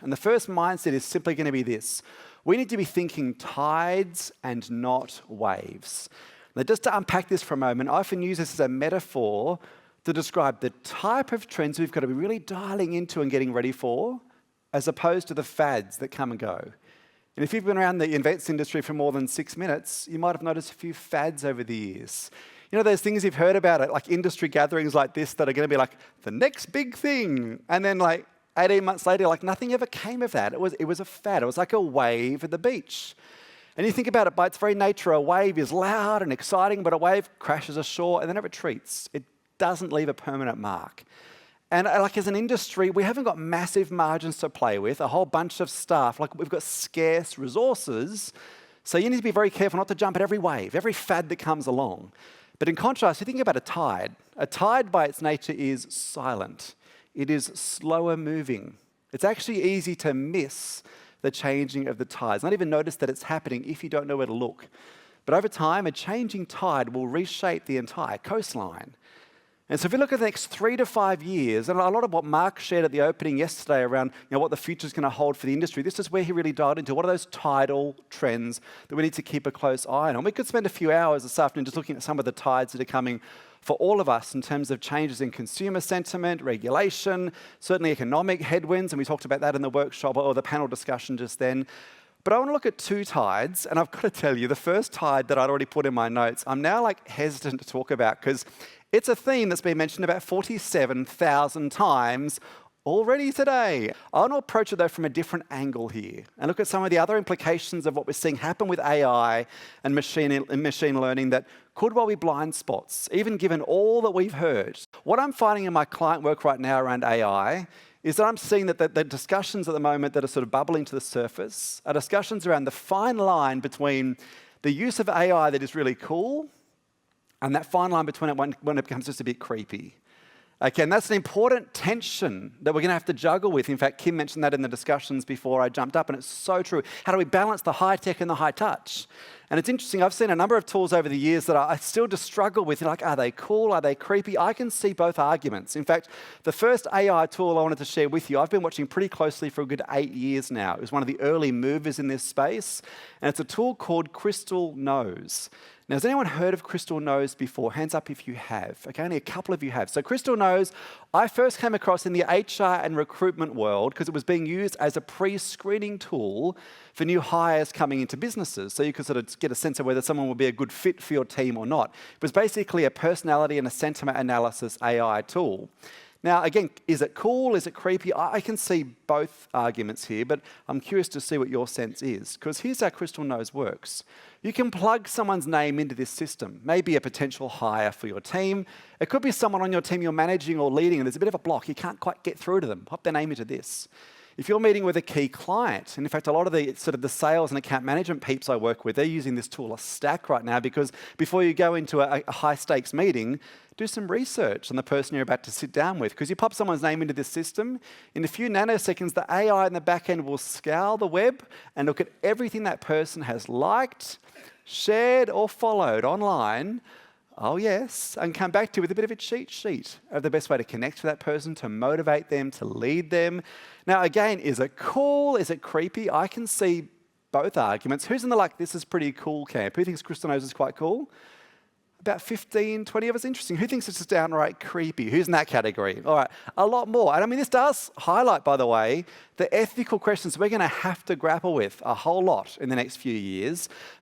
And the first mindset is simply going to be this. We need to be thinking tides and not waves. Now, just to unpack this for a moment, I often use this as a metaphor to describe the type of trends we've got to be really dialing into and getting ready for, as opposed to the fads that come and go. And if you've been around the events industry for more than 6 minutes, you might have noticed a few fads over the years. You know, there's things you've heard about it, like industry gatherings like this that are going to be like the next big thing. And then like 18 months later, like nothing ever came of that. It was a fad. It was like a wave at the beach. And you think about it by its very nature, a wave is loud and exciting, but a wave crashes ashore and then it retreats. It doesn't leave a permanent mark. And like as an industry, we haven't got massive margins to play with, a whole bunch of staff, like we've got scarce resources. So you need to be very careful not to jump at every wave, every fad that comes along. But in contrast, you think about a tide by its nature is silent. It is slower moving. It's actually easy to miss the changing of the tides, not even notice that it's happening if you don't know where to look. But over time, a changing tide will reshape the entire coastline. And so if we look at the next 3 to 5 years, and a lot of what Mark shared at the opening yesterday around what the future is going to hold for the industry, this is where he really dialed into what are those tidal trends that we need to keep a close eye on. We could spend a few hours this afternoon just looking at some of the tides that are coming for all of us in terms of changes in consumer sentiment, regulation, certainly economic headwinds, and we talked about that in the workshop or the panel discussion just then. But I want to look at 2 tides, and I've got to tell you, the first tide that I'd already put in my notes, I'm now like hesitant to talk about because it's a theme that's been mentioned about 47,000 times already today. I want to approach it though from a different angle here and look at some of the other implications of what we're seeing happen with AI and machine learning that could well be blind spots, even given all that we've heard. What I'm finding in my client work right now around AI is that I'm seeing that the discussions at the moment that are sort of bubbling to the surface are discussions around the fine line between the use of AI that is really cool and that fine line between it when it becomes just a bit creepy. Okay, and that's an important tension that we're going to have to juggle with. In fact, Kim mentioned that in the discussions before I jumped up, and it's so true. How do we balance the high tech and the high touch? And it's interesting, I've seen a number of tools over the years that I still just struggle with. Like, are they cool? Are they creepy? I can see both arguments. In fact, the first AI tool I wanted to share with you, I've been watching pretty closely for a good 8 years now. It was one of the early movers in this space, and it's a tool called Crystal Nose. Now, has anyone heard of Crystal Nose before? Hands up if you have. Okay, only a couple of you have. So Crystal Nose, I first came across in the HR and recruitment world because it was being used as a pre-screening tool for new hires coming into businesses. So you could sort of get a sense of whether someone would be a good fit for your team or not. It was basically a personality and a sentiment analysis AI tool. Now, again, is it cool? Is it creepy? I can see both arguments here, but I'm curious to see what your sense is, because here's how Crystal Nose works. You can plug someone's name into this system, maybe a potential hire for your team. It could be someone on your team you're managing or leading, and there's a bit of a block. You can't quite get through to them. Pop their name into this. If you're meeting with a key client, and in fact, a lot of the sales and account management peeps I work with, they're using this tool a stack right now because before you go into a high stakes meeting, do some research on the person you're about to sit down with. Because you pop someone's name into this system, in a few nanoseconds, the AI in the back end will scour the web and look at everything that person has liked, shared, or followed online. Oh yes, and come back to you with a bit of a cheat sheet of the best way to connect with that person, to motivate them, to lead them. Now again, is it cool? Is it creepy? I can see both arguments. Who's in the this is pretty cool camp? Who thinks Crystal Nose is quite cool? About 15, 20 of us. Interesting. Who thinks it's just downright creepy? Who's in that category? All right, a lot more. And I mean, this does highlight, by the way, the ethical questions we're going to have to grapple with a whole lot in the next few years.